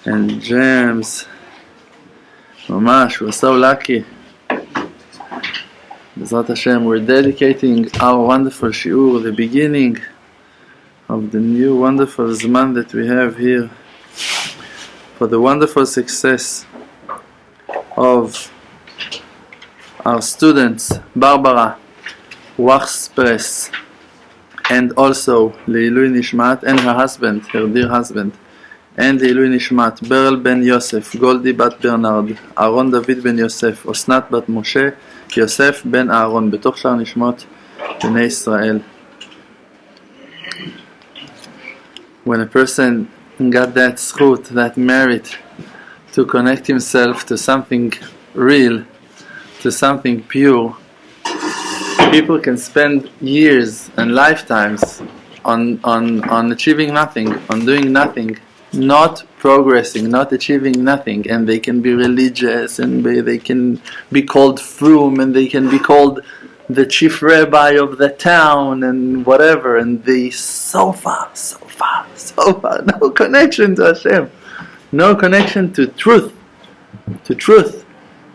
And James, Mamash, we're so lucky. B'ezrat Hashem, we're dedicating our wonderful Shiur, the beginning of the new wonderful Zman that we have here, for the wonderful success of our students, Barbara, Wachspress, and also Leilui Nishmat, and her husband, her dear husband, and Leilui Nishmat, Beryl ben Yosef, Goldie bat Bernard, Aaron David ben Yosef, Osnat bat Moshe, Yosef ben Aaron, בתוך שאר נשמות בני ישראל. When a person got that zchut, that merit, to connect himself to something real, to something pure, people can spend years and lifetimes on achieving nothing, on doing nothing, not progressing, not achieving nothing, and they can be religious, and they can be called frum, and they can be called the chief rabbi of the town, and whatever, and they so far, no connection to Hashem, no connection to truth,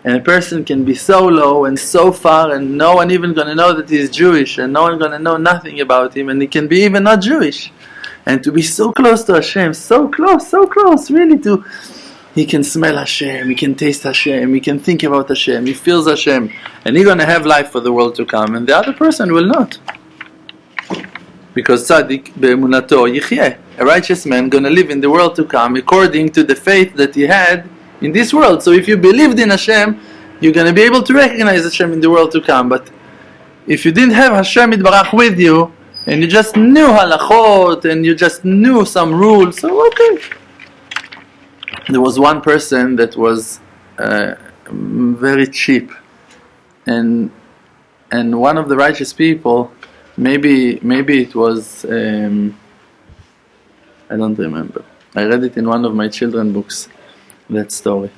and a person can be so low and so far, and no one even going to know that he's Jewish, and no one going to know nothing about him, and he can be even not Jewish. And to be so close to Hashem, so close, really he can smell Hashem, he can taste Hashem, he can think about Hashem, he feels Hashem, and he's going to have life for the world to come, and the other person will not. Because tzaddik be'emunato yichyeh, a righteous man going to live in the world to come according to the faith that he had in this world. So if you believed in Hashem, you're going to be able to recognize Hashem in the world to come. But if you didn't have Hashem Yitbarach with you, and you just knew halachot, and you just knew some rules, so okay. There was one person that was very cheap, and one of the righteous people, maybe it was, I don't remember. I read it in one of my children's books, that story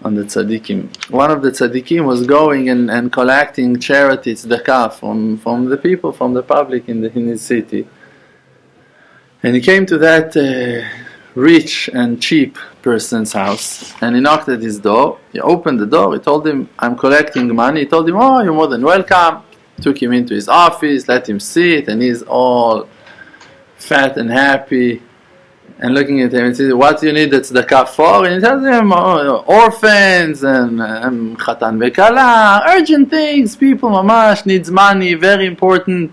on the tzaddikim. One of the tzaddikim was going and collecting charities, tzedakah, from the people, from the public in his city. And he came to that rich and cheap person's house, and he knocked at his door. He opened the door, he told him, I'm collecting money. He told him, oh, you're more than welcome. Took him into his office, let him sit, and he's all fat and happy, and looking at him and says, what do you need that's the tzedakah for? And he tells him, orphans and chatan vekala, urgent things, people mamash needs money, very important.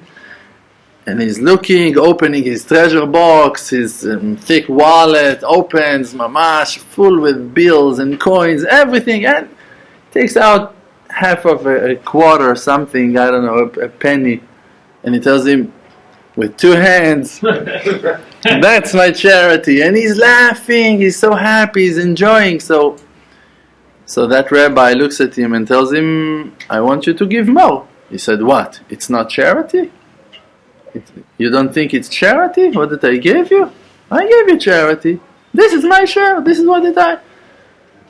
And he's looking, opening his treasure box, his thick wallet, opens mamash, full with bills and coins, everything, and takes out half of a quarter or something, I don't know, a penny, and he tells him, with two hands, that's my charity. And he's laughing, he's so happy, he's enjoying. So that rabbi looks at him and tells him, I want you to give more. He said, what? It's not charity? You don't think it's charity? What did I give you? I gave you charity. This is my share, this is what did I.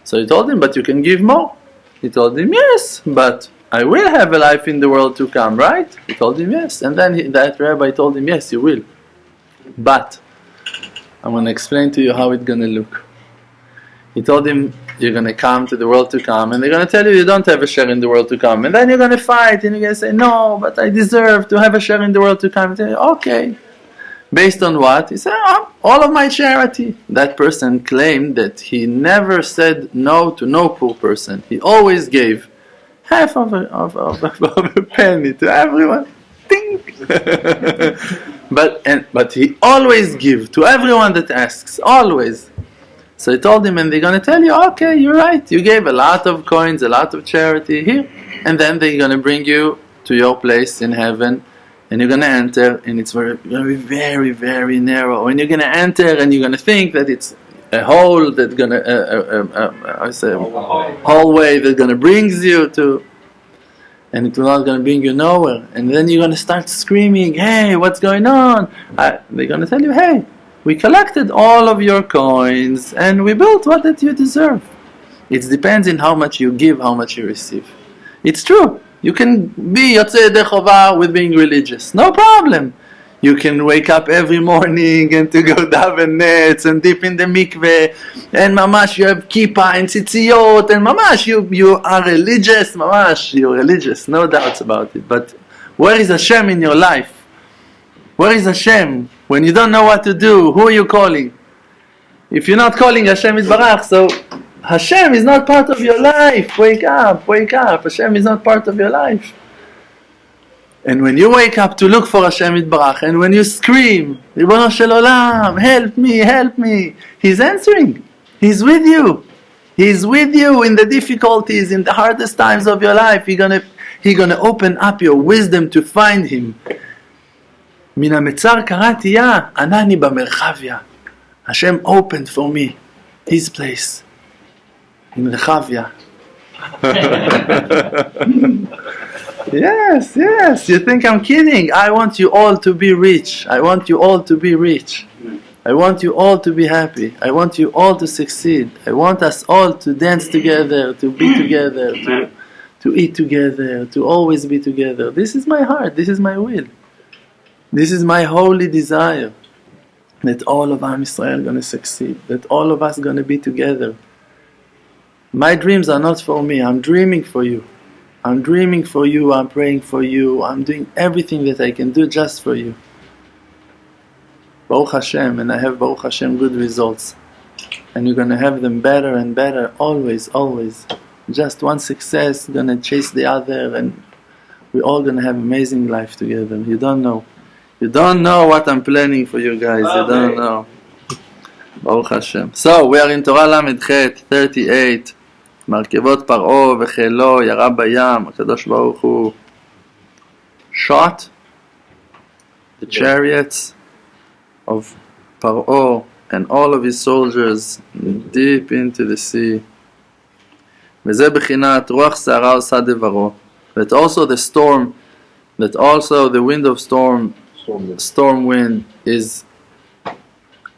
So he told him, but you can give more. He told him, yes, but I will have a life in the world to come, right? He told him yes. And then that rabbi told him, yes, you will. But I'm going to explain to you how it's going to look. He told him, you're going to come to the world to come, and they're going to tell you don't have a share in the world to come. And then you're going to fight, and you're going to say, no, but I deserve to have a share in the world to come. And say, okay. Based on what? He said, all of my charity. That person claimed that he never said no to no poor person. He always gave half of a penny to everyone. Ding! but he always gives to everyone that asks, always. So he told him, and they're going to tell you, okay, you're right, you gave a lot of coins, a lot of charity here, and then they're going to bring you to your place in heaven, and you're going to enter, and it's going to be very, very narrow, and you're going to enter, and you're going to think that it's a hole that's going to, hallway that going to brings you to, and it's not going to bring you nowhere. And then you're going to start screaming, hey, what's going on? They're going to tell you, hey, we collected all of your coins, and we built what that you deserve. It depends on how much you give, how much you receive. It's true. You can be Yotzei Yedei Chova with being religious. No problem. You can wake up every morning and to go daven nets and dip in the mikveh, and mamash you have kippah and tzitziyot, and mamash you are religious, mamash you're religious, no doubts about it. But where is Hashem in your life? Where is Hashem? When you don't know what to do, who are you calling? If you're not calling Hashem Yitbarach, so Hashem is not part of your life. Wake up, wake up. Hashem is not part of your life. And when you wake up to look for Hashem Yitbarach, and when you scream, Ribono Shel Olam, help me, He's answering. He's with you. He's with you in the difficulties, in the hardest times of your life. He's gonna open up your wisdom to find Him. Min ha'metzar karati ya, anani b'merchavya. Hashem opened for me His place in Rechavia. Yes, you think I'm kidding? I want you all to be rich. I want you all to be rich. I want you all to be happy. I want you all to succeed. I want us all to dance together, to be together, to eat together, to always be together. This is my heart, this is my will. This is my holy desire, that all of Am Yisrael are going to succeed, that all of us are going to be together. My dreams are not for me, I'm dreaming for you. I'm dreaming for you, I'm praying for you, I'm doing everything that I can do just for you. Baruch Hashem, and I have Baruch Hashem good results. And you're going to have them better and better, always, always. Just one success going to chase the other, and we're all going to have amazing life together. You don't know. You don't know what I'm planning for you guys, you don't know. Baruch Hashem. So, we are in Torah Lamed Chet 38. מרכבות פרעה וחילו ירה בים, הקדוש ברוך הוא shot the chariots of Paro and all of his soldiers deep into the sea. וזה בחינת רוח סערה עושה דברו. That also the storm, that also the wind of storm wind is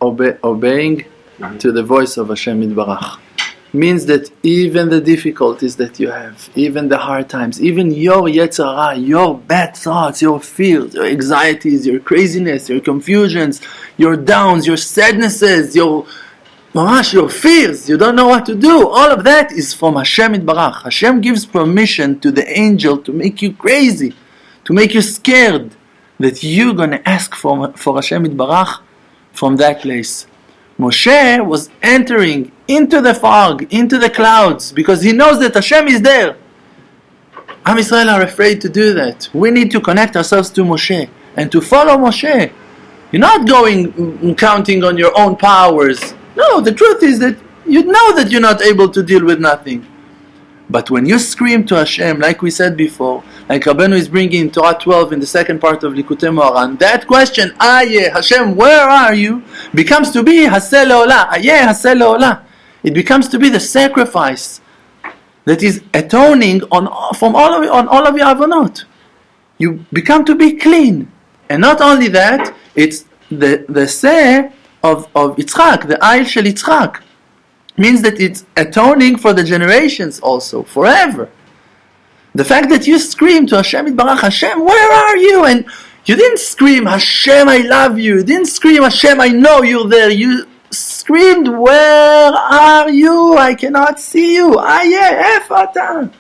obeying to the voice of Hashem Yitbarach. Means that even the difficulties that you have, even the hard times, even your Yetzer Hara, your bad thoughts, your fears, your anxieties, your craziness, your confusions, your downs, your sadnesses, your fears, you don't know what to do, all of that is from Hashem Yitbarach. Hashem gives permission to the angel to make you crazy, to make you scared, that you're going to ask for Hashem Yitbarach from that place. Moshe was entering into the fog, into the clouds, because he knows that Hashem is there. Am Yisrael are afraid to do that. We need to connect ourselves to Moshe and to follow Moshe. You're not going counting on your own powers. No, the truth is that you know that you're not able to deal with nothing. But when you scream to Hashem, like we said before, like Rabbeinu is bringing in Torah 12 in the second part of Likutei Moharan, that question, Ayeh, Hashem, where are you? Becomes to be Haseh Le'olah, Ayeh, Haseh Le'olah. It becomes to be the sacrifice that is atoning on all of your avonot. You become to be clean. And not only that, it's the Seh of Yitzchak, the Ayil Shel Yitzchak. Means that it's atoning for the generations also, forever. The fact that you scream to Hashem Yitbarach, Hashem, where are you? And you didn't scream, Hashem, I love you. You didn't scream, Hashem, I know you're there. You screamed, where are you? I cannot see you. Ayeh, efata.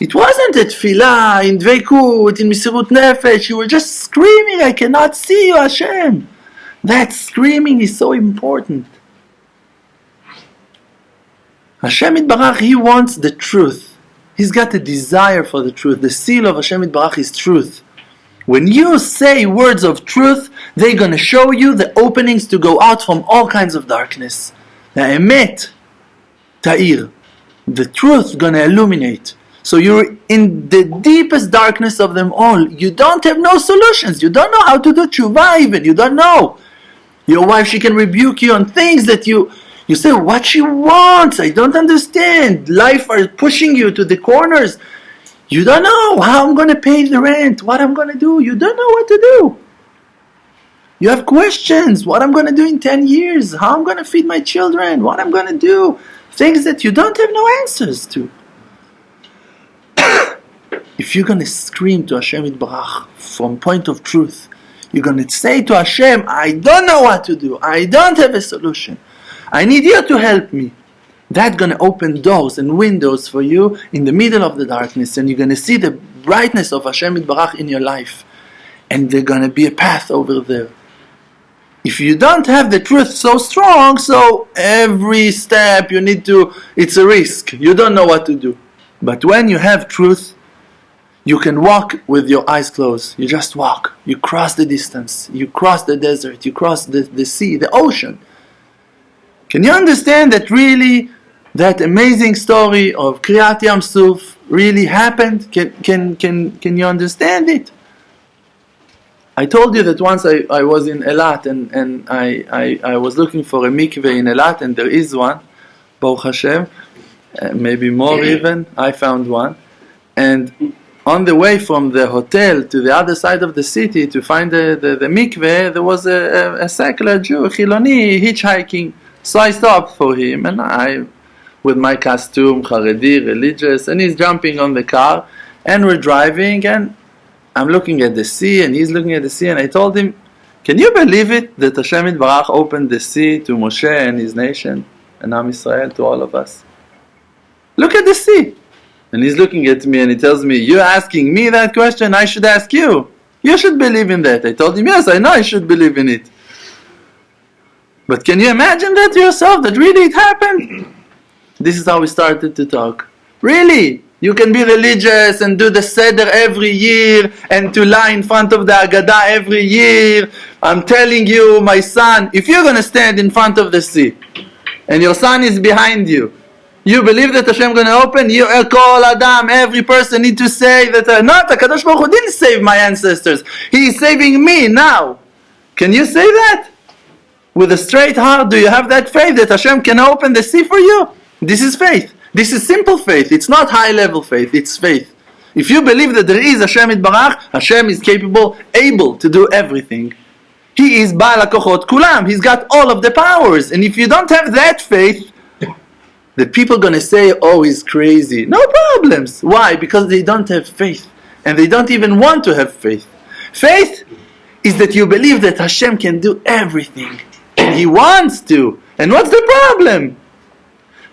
It wasn't a tefillah, in dveikut, in misirut nefesh. You were just screaming, I cannot see you, Hashem. That screaming is so important. Hashem Yitbarach, He wants the truth. He's got a desire for the truth. The seal of Hashem Yitbarach is truth. When you say words of truth, they're going to show you the openings to go out from all kinds of darkness. The emet ta'ir. The truth is going to illuminate. So you're in the deepest darkness of them all. You don't have no solutions. You don't know how to do tshuva even. You don't know. Your wife, she can rebuke you on things that you say, what she wants, I don't understand. Life are pushing you to the corners. You don't know how I'm going to pay the rent, what I'm going to do. You don't know what to do. You have questions, what I'm going to do in 10 years, how I'm going to feed my children, what I'm going to do. Things that you don't have no answers to. If you're going to scream to Hashem Yitbarach from point of truth, You're going to say to Hashem, I don't know what to do. I don't have a solution. I need you to help me. That's going to open doors and windows for you in the middle of the darkness, and you're going to see the brightness of Hashem Yitbarach in your life. And there's going to be a path over there. If you don't have the truth so strong, so every step you need to, it's a risk. You don't know what to do. But when you have truth, you can walk with your eyes closed. You just walk. You cross the distance. You cross the desert. You cross the sea, the ocean. Can you understand that really that amazing story of Kriyat Yam Suf really happened? Can you understand it? I told you that once I was in Eilat and I was looking for a mikveh in Eilat, and there is one, Baruch Hashem, maybe more even. I found one. And on the way from the hotel to the other side of the city to find the mikveh, there was a secular Jew, a Chiloni, hitchhiking. So I stopped for him, and I, with my costume, Haredi, religious, and he's jumping on the car, and we're driving, and I'm looking at the sea, and he's looking at the sea, and I told him, can you believe it that Hashem Yitbarach opened the sea to Moshe and his nation, and Am Yisrael, to all of us? Look at the sea. And he's looking at me, and he tells me, you're asking me that question, I should ask you. You should believe in that. I told him, yes, I know I should believe in it. But can you imagine that to yourself, that really it happened? This is how we started to talk. Really? You can be religious and do the Seder every year and to lie in front of the Agadah every year. I'm telling you, my son, if you're going to stand in front of the sea and your son is behind you, you believe that Hashem is going to open? You, Kol Adam, every person need to say that, not HaKadosh Baruch Hu didn't save my ancestors. He is saving me now. Can you say that? With a straight heart, do you have that faith that Hashem can open the sea for you? This is faith. This is simple faith. It's not high-level faith. It's faith. If you believe that there is Hashem Yitbarach, Hashem is capable, able to do everything. He is Baal HaKochot Kulam. He's got all of the powers. And if you don't have that faith, the people are going to say, oh, he's crazy. No problems. Why? Because they don't have faith. And they don't even want to have faith. Faith is that you believe that Hashem can do everything. And He wants to. And what's the problem?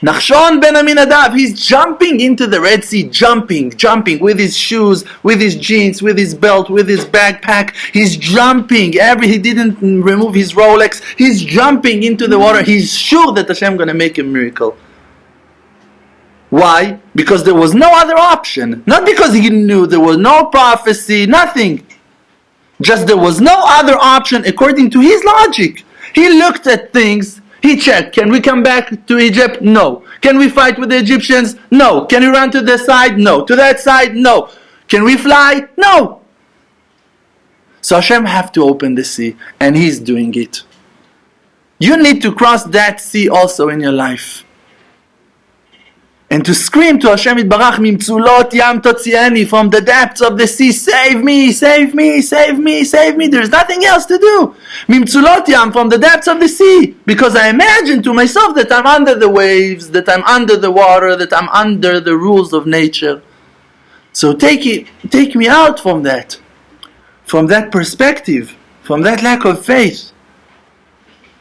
Nachshon ben Aminadav, he's jumping into the Red Sea, jumping with his shoes, with his jeans, with his belt, with his backpack. He's jumping. He didn't remove his Rolex. He's jumping into the water. He's sure that Hashem is going to make a miracle. Why? Because there was no other option. Not because he knew, there was no prophecy, nothing. Just there was no other option according to his logic. He looked at things. He checked, can we come back to Egypt? No. Can we fight with the Egyptians? No. Can we run to the side? No. To that side? No. Can we fly? No. So Hashem have to open the sea, and He's doing it. You need to cross that sea also in your life. And to scream to Hashem Yitbarach, Mimtzulot Yam Totzieni, from the depths of the sea, save me, save me, save me, save me. There's nothing else to do. Mimtzulot Yam, from the depths of the sea. Because I imagine to myself that I'm under the waves, that I'm under the water, that I'm under the rules of nature. So take me out from that perspective, from that lack of faith,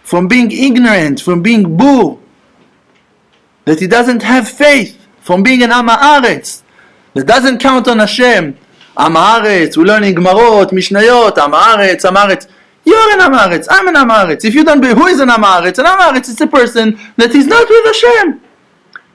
from being ignorant, from being boo, that he doesn't have faith, from being an Am Haaretz, that doesn't count on Hashem. Am Haaretz, we're learning Gemarot, Mishnayot, Am Haaretz, Am Haaretz. You're an Am Haaretz, I'm an Am Haaretz. If you don't believe, who is an Am Haaretz? An Am Haaretz is a person that is not with Hashem.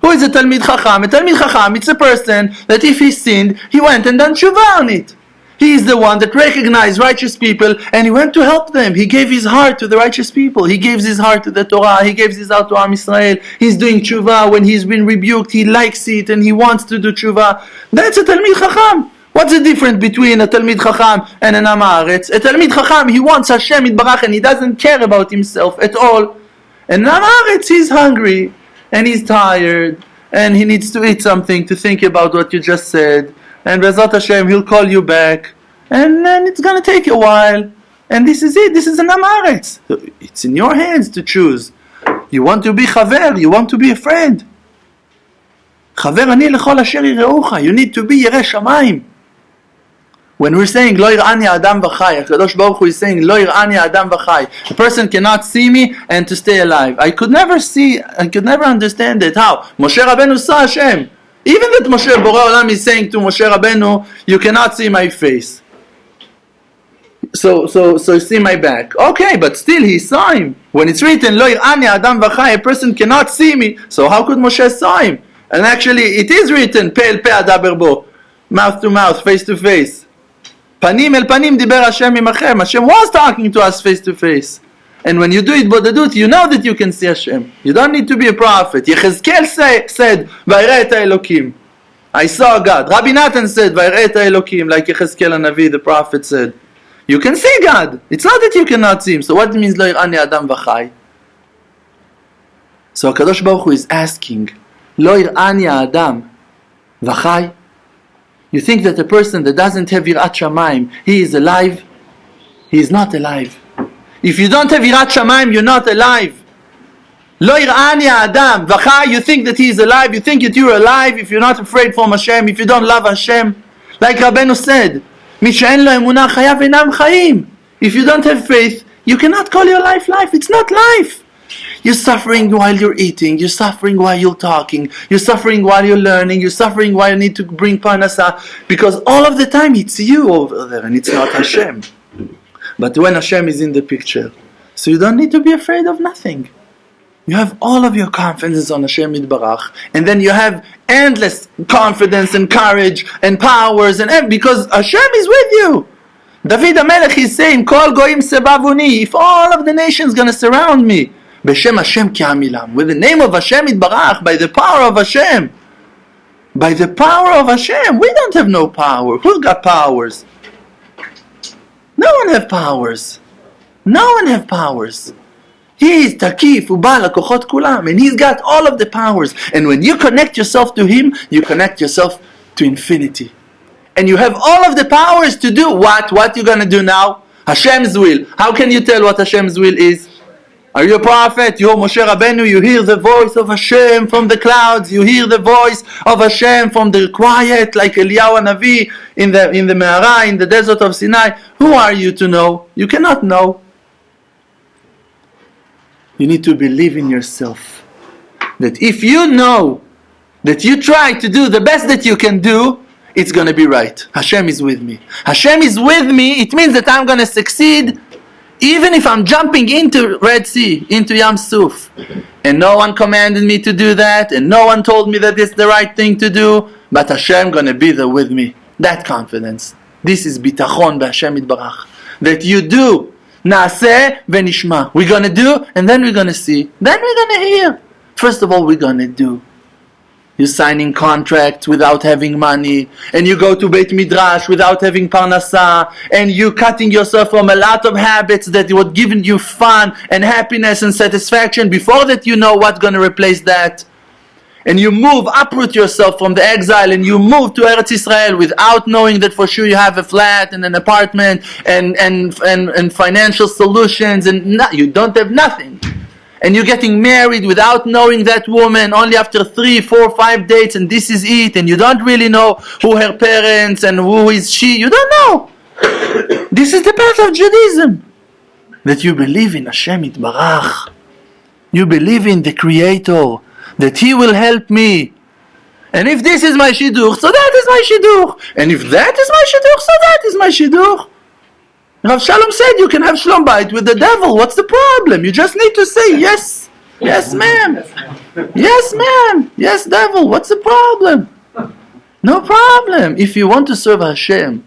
Who is a Talmid Chacham? A Talmid Chacham, it's a person that if he sinned, he went and done tshuva on it. He is the one that recognized righteous people and he went to help them. He gave his heart to the righteous people. He gives his heart to the Torah. He gives his heart to Am Yisrael. He's doing tshuva when he's been rebuked. He likes it and he wants to do tshuva. That's a Talmid Chacham. What's the difference between a Talmid Chacham and an Am Haaretz? A Talmid Chacham, he wants Hashem Yitbarach and he doesn't care about himself at all. And an Am Haaretz, he's hungry and he's tired and he needs to eat something to think about what you just said. And Bezat Hashem, He'll call you back. And then it's going to take a while. And this is it. This is an Am Haaretz. It's in your hands to choose. You want to be chaver. You want to be a friend. Chaver ani lechol asher yireucha. You need to be yireh shamayim. When we're saying Lo yir'ani adam v'chai, HaKadosh Baruch Hu is saying Lo yir'ani adam v'chai. A person cannot see me and to stay alive. I could never understand it. How? Moshe Rabbeinu saw Hashem. Even that Moshe Bore Olam is saying to Moshe Rabbeinu, you cannot see my face. So see my back. Okay, but still he saw him. When it's written Lo yir'ani adam v'chai, a person cannot see me. So how could Moshe saw him? And actually it is written Pe el pe adaber bo, mouth to mouth, face to face. Panim el panim diber Hashem imachem. Hashem was talking to us face to face. And when you do it bodedut, you know that you can see Hashem. You don't need to be a prophet. Yechezkel said, Vayireh et Elokim. I saw God. Rabbi Nachman said, Vayireh et Elokim, like Yechezkel HaNavi, the prophet said. You can see God. It's not that you cannot see Him. So what means Lo yir'ani adam v'chai? So HaKadosh Baruch Hu is asking, Lo yir'ani adam v'chai? You think that a person that doesn't have Yirat Shamayim, he is alive? He is not alive. If you don't have Yirat Shamayim, you're not alive. Lo yir'ani adam v'chai, you think that he is alive, you think that you're alive if you're not afraid from Hashem, if you don't love Hashem. Like Rabbeinu said, Mi she'en lo emunah chayav einam chayim. If you don't have faith, you cannot call your life life. It's not life. You're suffering while you're eating, you're suffering while you're talking, you're suffering while you're learning, you're suffering while you need to bring parnasa, because all of the time it's you over there and it's not Hashem. But when Hashem is in the picture, so you don't need to be afraid of nothing. You have all of your confidence on Hashem Yitbarach, and then you have endless confidence and courage and powers, and because Hashem is with you. David HaMelech is saying, Kol goyim sebavuni, if all of the nations going to surround me, B'Shem Hashem ki amilam, with the name of Hashem Yitbarach, by the power of Hashem. By the power of Hashem. We don't have no power. Who's got powers? No one have powers. No one have powers. He is Takif, Ubal, Kochot Kulam, and He's got all of the powers. And when you connect yourself to Him, you connect yourself to infinity. And you have all of the powers to do what? What you going to do now? Hashem's will. How can you tell what Hashem's will is? Are you a prophet? You're Moshe Rabbeinu, you hear the voice of Hashem from the clouds, you hear the voice of Hashem from the quiet, like Eliyahu Navi in the Me'ara, in the desert of Sinai. Who are you to know? You cannot know. You need to believe in yourself. That if you know that you try to do the best that you can do, it's going to be right. Hashem is with me. Hashem is with me, it means that I'm going to succeed even if I'm jumping into Red Sea, into Yam Suf. And no one commanded me to do that, and no one told me that it's the right thing to do, but Hashem going to be there with me. That confidence. This is Bitachon b'Hashem Yitbarach. That you do. Naaseh v'nishma. We're going to do, and then we're going to see. Then we're going to hear. First of all, we're going to do. You're signing contracts without having money, and you go to Beit Midrash without having parnasa, and you're cutting yourself from a lot of habits that would give you fun and happiness and satisfaction. Before that, you know what's going to replace that. And you uproot yourself from the exile, and you move to Eretz Israel without knowing that for sure you have a flat and an apartment and financial solutions, and you don't have nothing. And you're getting married without knowing that woman, only after 3, 4, 5 dates, and this is it, and you don't really know who her parents and who is she. You don't know. This is the path of Judaism. That you believe in Hashem Yitbarach. You believe in the Creator, that He will help me. And if this is my shidduch, so that is my shidduch. And if that is my shidduch, so that is my shidduch. Rav Shalom said you can have shalom bayit with the devil. What's the problem? You just need to say yes. Yes, ma'am. Yes, ma'am. Yes, devil. What's the problem? No problem. If you want to serve Hashem.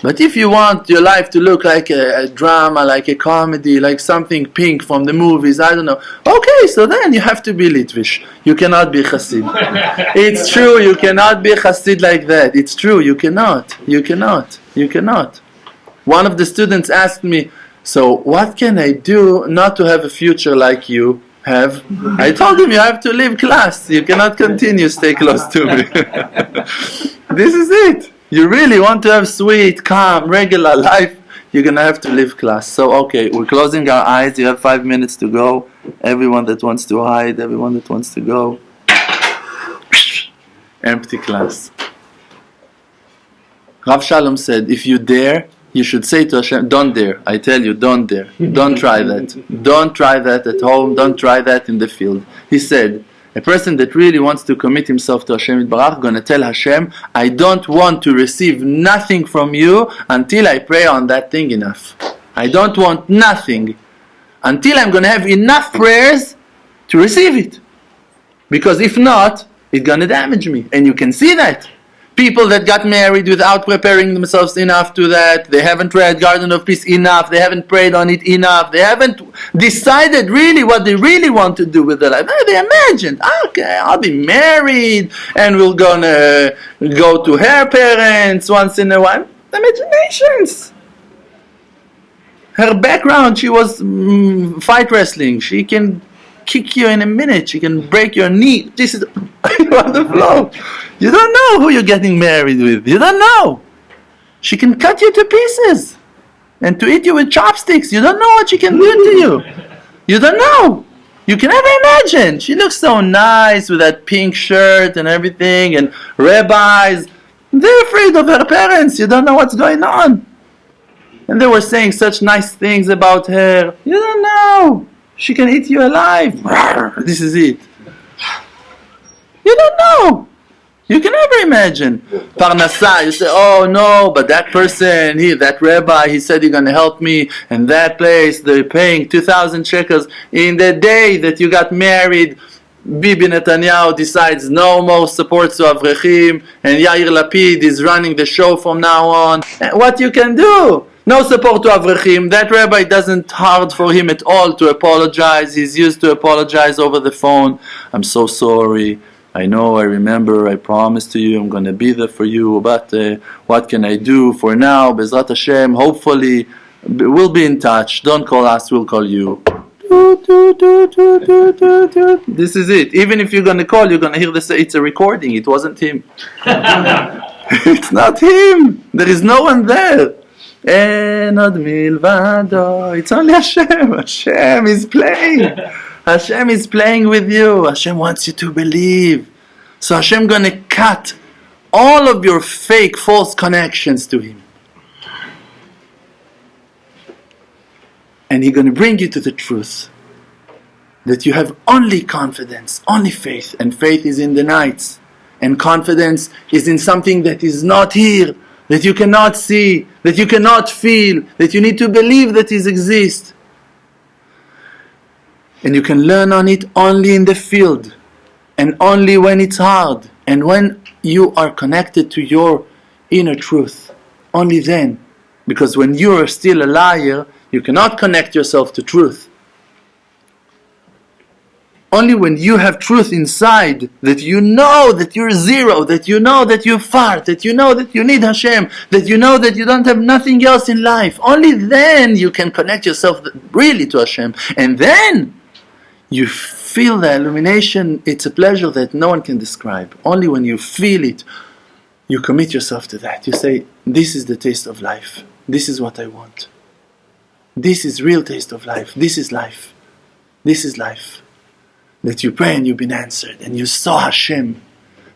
But if you want your life to look like a drama, like a comedy, like something pink from the movies, I don't know. Okay, so then you have to be Litvish. You cannot be Chassid. It's true, you cannot be Chassid like that. It's true, you cannot. You cannot. You cannot. One of the students asked me, so what can I do not to have a future like you have? I told him, you have to leave class. You cannot continue, stay close to me. This is it. You really want to have sweet, calm, regular life, you're going to have to leave class. So, okay, we're closing our eyes. You have 5 minutes to go. Everyone that wants to hide, everyone that wants to go. Empty class. Rav Shalom said, if you dare, you should say to Hashem, don't dare. I tell you, don't dare. Don't try that. Don't try that at home. Don't try that in the field. He said, a person that really wants to commit himself to Hashem Yitbarach, going to tell Hashem, I don't want to receive nothing from you until I pray on that thing enough. I don't want nothing until I'm going to have enough prayers to receive it. Because if not, it's going to damage me. And you can see that. People that got married without preparing themselves enough to that, they haven't read Garden of Peace enough, they haven't prayed on it enough, they haven't decided really what they really want to do with their life. They imagined, okay, I'll be married and we're gonna go to her parents once in a while. Imaginations. Her background, she was fight wrestling. She can kick you in a minute. She can break your knee. This is on the floor. You don't know who you're getting married with. You don't know. She can cut you to pieces and to eat you with chopsticks. You don't know what she can do to you. You don't know. You can never imagine. She looks so nice with that pink shirt and everything, and rabbis. They're afraid of her parents. You don't know what's going on. And they were saying such nice things about her. You don't know. She can eat you alive. This is it. You don't know. You can never imagine. Parnasa, you say, oh no, but that person, that rabbi, he said he's going to help me. And that place, they're paying 2,000 shekels. In the day that you got married, Bibi Netanyahu decides no more support to Avrechim. And Yair Lapid is running the show from now on. What you can do? No support to Avrechim. That rabbi doesn't hard for him at all to apologize. He's used to apologize over the phone. I'm so sorry. I know, I remember, I promised to you, I'm going to be there for you, but what can I do for now? Bezrat Hashem, hopefully, we'll be in touch. Don't call us, we'll call you. This is it. Even if you're going to call, you're going to hear this, it's a recording, it wasn't him. It's not him. There is no one there. It's only Hashem. Hashem is playing. Hashem is playing with you. Hashem wants you to believe. So Hashem going to cut all of your fake, false connections to Him. And He's going to bring you to the truth. That you have only confidence, only faith. And faith is in the nights. And confidence is in something that is not here. That you cannot see. That you cannot feel. That you need to believe that it exists. And you can learn on it only in the field. And only when it's hard. And when you are connected to your inner truth. Only then. Because when you are still a liar, you cannot connect yourself to truth. Only when you have truth inside, that you know that you're zero, that you know that you're far, that you know that you need Hashem, that you know that you don't have nothing else in life. Only then you can connect yourself really to Hashem. And then you feel the illumination. It's a pleasure that no one can describe. Only when you feel it, you commit yourself to that. You say, this is the taste of life. This is what I want. This is real taste of life. This is life. This is life. That you pray and you've been answered. And you saw Hashem.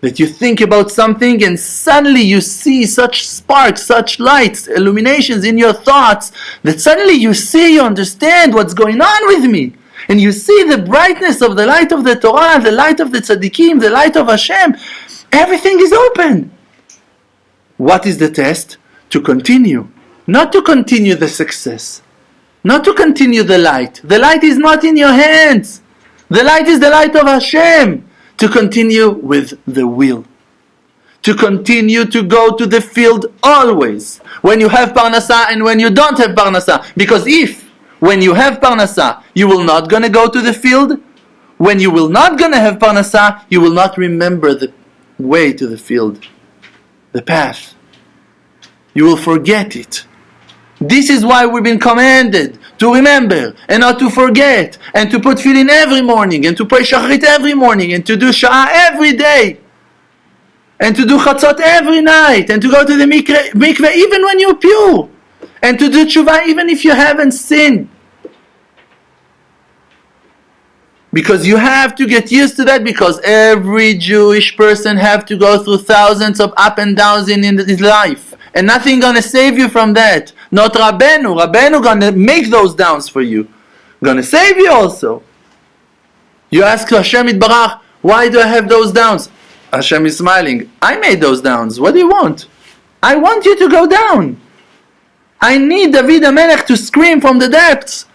That you think about something and suddenly you see such sparks, such lights, illuminations in your thoughts. That suddenly you see, you understand what's going on with me. And you see the brightness of the light of the Torah, the light of the tzaddikim, the light of Hashem. Everything is open. What is the test? To continue. Not to continue the success. Not to continue the light. The light is not in your hands. The light is the light of Hashem. To continue with the will. To continue to go to the field always. When you have parnasa and when you don't have parnasa. Because when you have parnasa, you will not going to go to the field. When you will not going to have parnasa, you will not remember the way to the field. The path. You will forget it. This is why we've been commanded to remember and not to forget, and to put tefillin every morning, and to pray shachrit every morning, and to do sha'ah every day, and to do chatzot every night, and to go to the mikveh even when you're pure, and to do tshuva even if you haven't sinned. Because you have to get used to that, because every Jewish person have to go through thousands of up and downs in his life. And nothing gonna save you from that. Not Rabbeinu. Rabbeinu gonna make those downs for you. Gonna save you also. You ask Hashem Yitbarach, why do I have those downs? Hashem is smiling. I made those downs. What do you want? I want you to go down. I need David HaMelech to scream from the depths,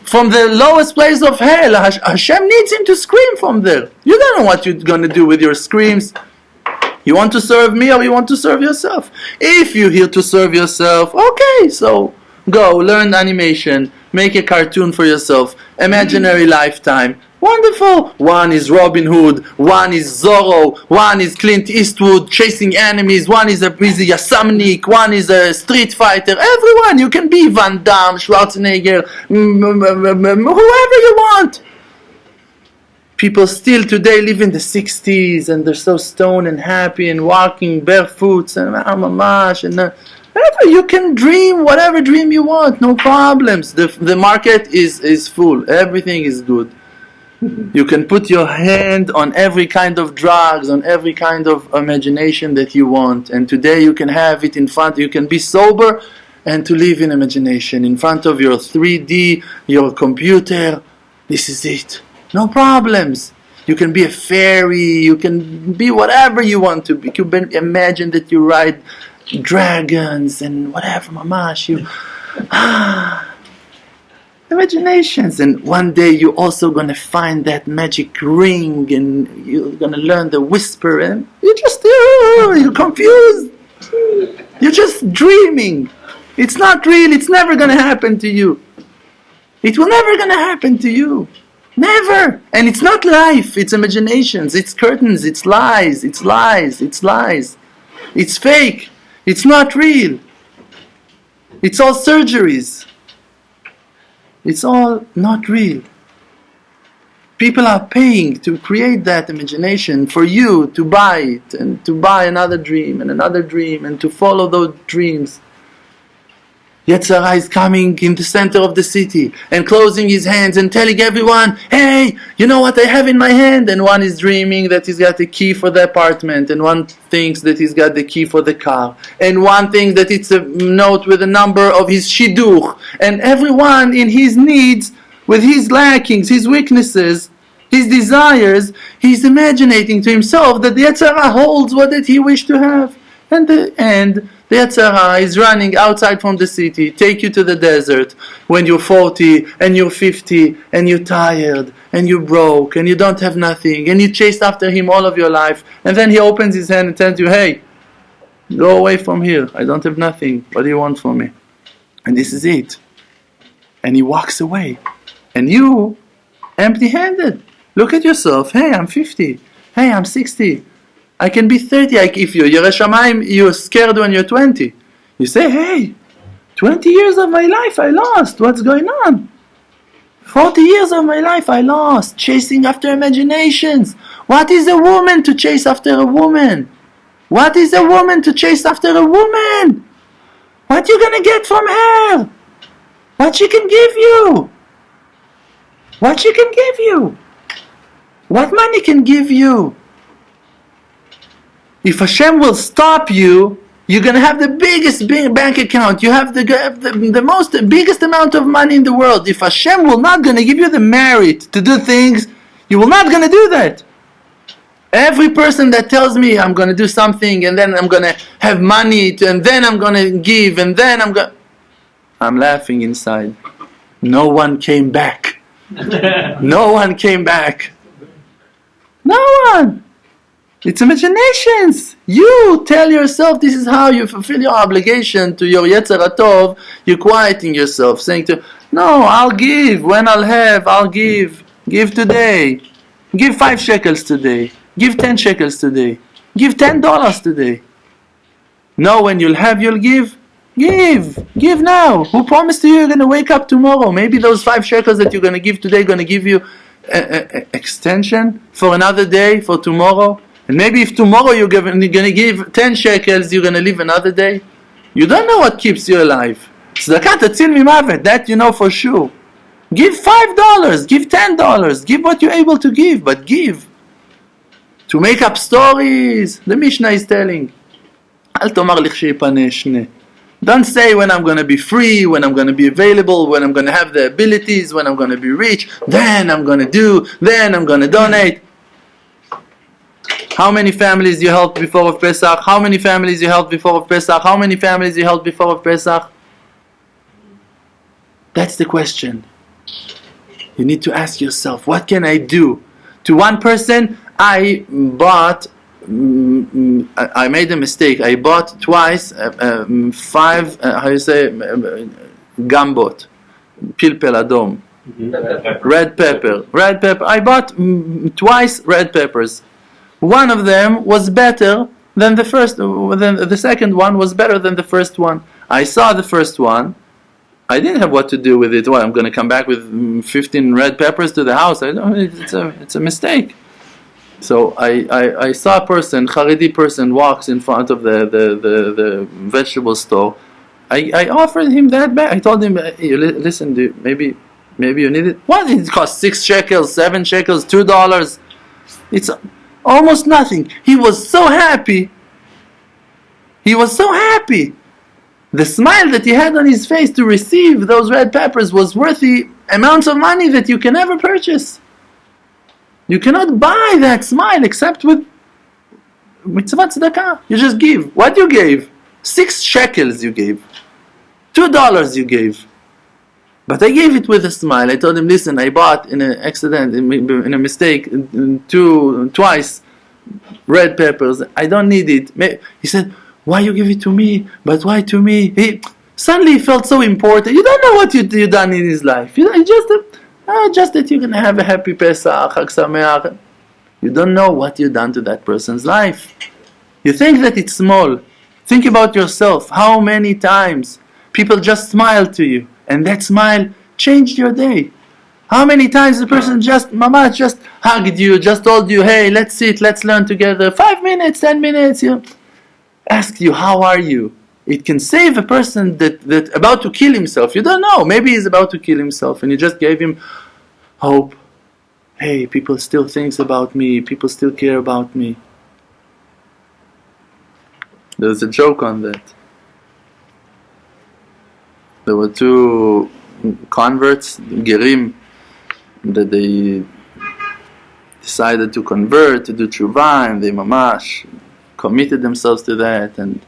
from the lowest place of hell. Hashem needs him to scream from there. You don't know what you're going to do with your screams. You want to serve me or you want to serve yourself? If you're here to serve yourself, okay, so go learn animation, make a cartoon for yourself, imaginary lifetime. Wonderful. One is Robin Hood, one is Zorro, one is Clint Eastwood chasing enemies, one is a Yasamnik, one is a street fighter. Everyone, you can be Van Damme, Schwarzenegger, whoever you want. People still today live in the 60s and they're so stoned and happy and walking barefoot and mamash and whatever. You can dream whatever dream you want, no problems. The market is full. Everything is good. You can put your hand on every kind of drugs, on every kind of imagination that you want. And today you can have it in front. You can be sober and to live in imagination in front of your 3D, your computer. This is it. No problems. You can be a fairy. You can be whatever you want to be. You can imagine that you ride dragons and whatever, mamash. Imaginations. And one day you're also going to find that magic ring and you're going to learn the whisper and you're confused. You're just dreaming. It's not real. It's never going to happen to you. It will never going to happen to you. Never. And it's not life. It's imaginations. It's curtains. It's lies. It's lies. It's lies. It's fake. It's not real. It's all surgeries. It's all not real. People are paying to create that imagination for you to buy it and to buy another dream and to follow those dreams. Yetzer Hara is coming in the center of the city and closing his hands and telling everyone, hey, you know what I have in my hand? And one is dreaming that he's got the key for the apartment, and one thinks that he's got the key for the car, and one thinks that it's a note with a number of his shidur, and everyone in his needs, with his lackings, his weaknesses, his desires, he's imagining to himself that the Yetzer Hara holds what that he wished to have. And the Yetzer Hara is running outside from the city, take you to the desert when you're 40 and you're 50 and you're tired and you're broke and you don't have nothing and you chased after him all of your life, and then he opens his hand and tells you, hey, go away from here, I don't have nothing, what do you want from me? And this is it. And he walks away. And you, empty-handed, look at yourself, hey, I'm 50, hey, I'm 60. I can be 30. If you're Yerei Shamayim, you're scared when you're 20. You say, hey, 20 years of my life I lost. What's going on? 40 years of my life I lost. Chasing after imaginations. What is a woman to chase after a woman? What is a woman to chase after a woman? What you gonna get from her? What she can give you? What she can give you? What money can give you? If Hashem will stop you, you're going to have the biggest bank account. You have the biggest amount of money in the world. If Hashem will not going to give you the merit to do things, you will not going to do that. Every person that tells me I'm going to do something and then I'm going to have money and then I'm going to give and then I'm laughing inside. No one came back. No one came back. No one. It's imaginations. You tell yourself this is how you fulfill your obligation to your Yetzer Tov. You're quieting yourself, saying no, I'll give. When I'll have, I'll give. Give today. Give 5 shekels today. Give 10 shekels today. Give $10 today. No, when you'll have, you'll give. Give. Give now. Who promised you you're going to wake up tomorrow? Maybe those 5 shekels that you're going to give today are going to give you extension for another day, for tomorrow. And maybe if tomorrow you're going to give 10 shekels, you're going to live another day. You don't know what keeps you alive. Tzedakah tatzil mimavet, that you know for sure. Give $5, give $10, give what you're able to give, but give. To make up stories, the Mishnah is telling. אל תאמר לכשייפנה אשנה. Don't say when I'm going to be free, when I'm going to be available, when I'm going to have the abilities, when I'm going to be rich, then I'm going to do, then I'm going to donate. How many families you helped before of Pesach? How many families you helped before of Pesach? How many families you helped before of Pesach? That's the question. You need to ask yourself, what can I do? To one person, I made a mistake. I bought twice 5, gambot, pilpel adom, red pepper. I bought twice red peppers. One of them was better than the first. The second one was better than the first one. I saw the first one. I didn't have what to do with it. Well, I'm going to come back with 15 red peppers to the house. It's a mistake. So I saw a person, Haredi person, walks in front of the vegetable store. I offered him that bag. I told him, hey, listen, maybe you need it. What? It costs 6 shekels, 7 shekels, $2. It's almost nothing. He was so happy. The smile that he had on his face to receive those red peppers was worthy amounts of money that you can never purchase. You cannot buy that smile except with mitzvah tzedakah. You just give. What you gave? 6 shekels you gave. $2 you gave. But I gave it with a smile. I told him, listen, I bought in an accident, in a mistake, twice red peppers. I don't need it. He said, why you give it to me? But why to me? Suddenly he felt so important. You don't know what you done in his life. Just that you're going to have a happy Pesach, Chag Sameach. You don't know what you've done to that person's life. You think that it's small. Think about yourself. How many times people just smiled to you, and that smile changed your day? How many times the person just hugged you, just told you, hey, let's sit, let's learn together. 5 minutes, 10 minutes. Asked you, how are you? It can save a person that about to kill himself. You don't know. Maybe he's about to kill himself, and you just gave him hope. Hey, people still think about me. People still care about me. There's a joke on that. There were 2 converts, gerim, that they decided to convert, to do tshuva, and they mamash committed themselves to that, and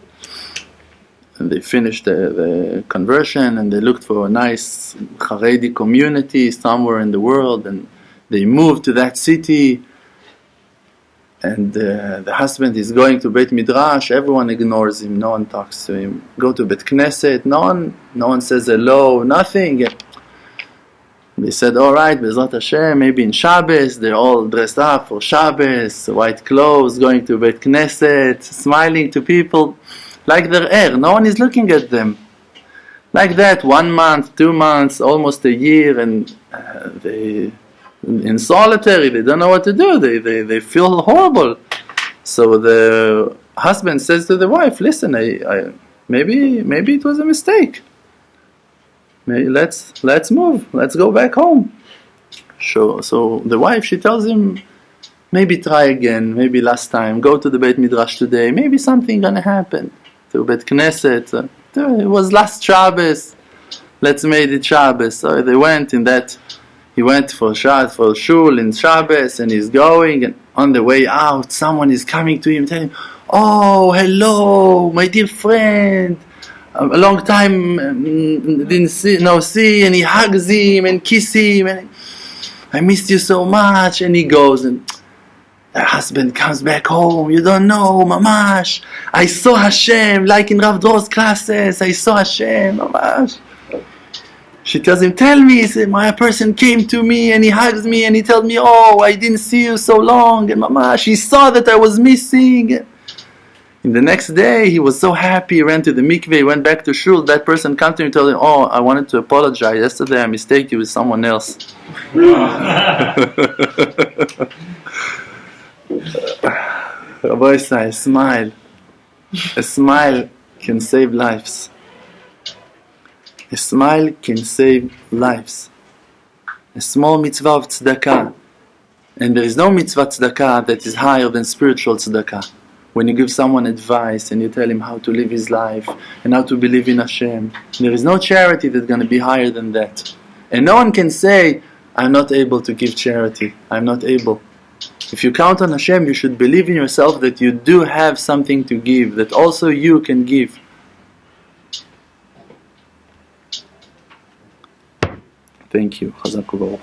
they finished the conversion, and they looked for a nice Haredi community somewhere in the world, and they moved to that city, and the husband is going to Beit Midrash. Everyone ignores him, no one talks to him. Go to Beit Knesset, no one says hello, nothing. They said, alright, Bezrat Hashem, maybe in Shabbos, they're all dressed up for Shabbos, white clothes, going to Beit Knesset, smiling to people, like they're air. No one is looking at them. Like that, 1 month, 2 months, almost a year, and they, in solitary, they don't know what to do. They feel horrible. So the husband says to the wife, listen, maybe it was a mistake. Let's move. Let's go back home. So the wife, she tells him, maybe try again. Maybe last time. Go to the Beit Midrash today. Maybe something gonna happen. To Beit Knesset. It was last Shabbos. Let's make it Shabbos. So they went in that. He went for shul in Shabbos, and he's going. And on the way out, someone is coming to him, telling him, "Oh, hello, my dear friend. A long time didn't see, and he hugs him and kisses him, and I missed you so much." And he goes, and the husband comes back home. You don't know, mamash. I saw Hashem, like in Rav Dror's classes. I saw Hashem, mamash. She tells him, tell me. He said, my person came to me and he hugs me and he tells me, oh, I didn't see you so long. And mamash, he saw that I was missing. And the next day, he was so happy, he ran to the mikveh, he went back to shul. That person came to him and told him, oh, I wanted to apologize. Yesterday I mistaken you with someone else. Rabbi Isai, a smile. A smile can save lives. A smile can save lives. A small mitzvah of tzedakah. And there is no mitzvah tzedakah that is higher than spiritual tzedakah. when you give someone advice and you tell him how to live his life and how to believe in Hashem. There is no charity that's going to be higher than that. And no one can say, I'm not able to give charity. I'm not able. If you count on Hashem, you should believe in yourself that you do have something to give, that also you can give. Thank you. Chazak u'baruch.